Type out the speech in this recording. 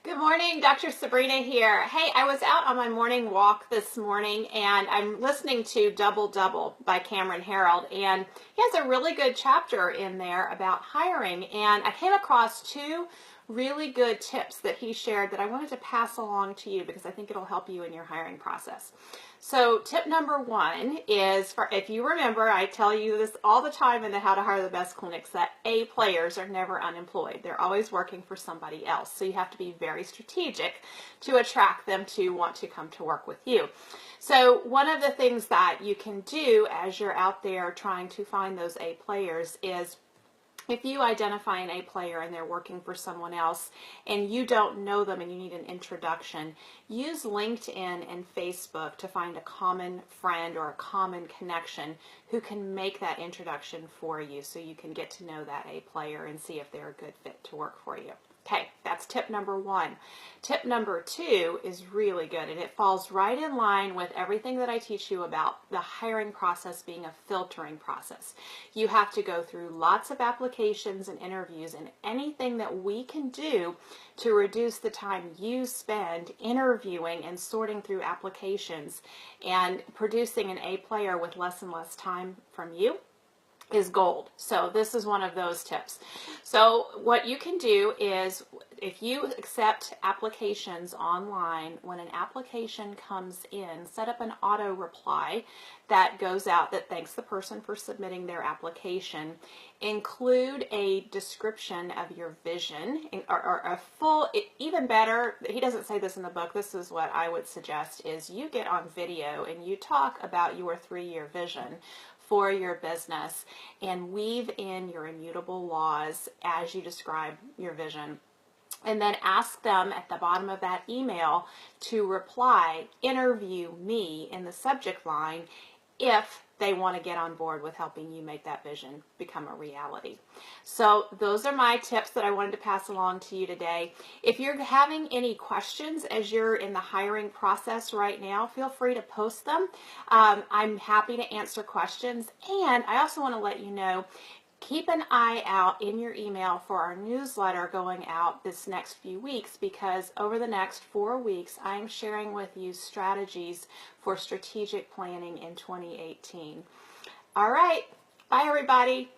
Good morning, Dr. Sabrina here. Hey, I was out on my morning walk this morning and I'm listening to Double Double by Cameron Herold, and he has a really good chapter in there about hiring, and I came across two really good tips that he shared that I wanted to pass along to you because I think it'll help you in your hiring process. So tip number one is, if you remember, I tell you this all the time in the How to Hire the Best clinics, that A players are never unemployed. They're always working for somebody else. So you have to be very strategic to attract them to want to come to work with you. So one of the things that you can do as you're out there trying to find those A players is, if you identify an A player and they're working for someone else and you don't know them and you need an introduction, use LinkedIn and Facebook to find a common friend or a common connection who can make that introduction for you so you can get to know that A player and see if they're a good fit to work for you. Okay, that's tip number one. Tip number two is really good, and it falls right in line with everything that I teach you about the hiring process being a filtering process. You have to go through lots of applications and interviews, and anything that we can do to reduce the time you spend interviewing and sorting through applications and producing an A player with less and less time from you is gold. So this is one of those tips. So what you can do is, if you accept applications online, when an application comes in, set up an auto reply that goes out that thanks the person for submitting their application. Include a description of your vision, or a full, even better, he doesn't say this in the book, this is what I would suggest, is you get on video and you talk about your 3-year vision for your business and weave in your immutable laws as you describe your vision. And then ask them at the bottom of that email to reply, "Interview me," in the subject line if they want to get on board with helping you make that vision become a reality. So those are my tips that I wanted to pass along to you today. If you're having any questions as you're in the hiring process right now, feel free to post them. I'm happy to answer questions. And I also want to let you know, keep an eye out in your email for our newsletter going out this next few weeks, because over the next 4 weeks, I'm sharing with you strategies for strategic planning in 2018. All right. Bye, everybody.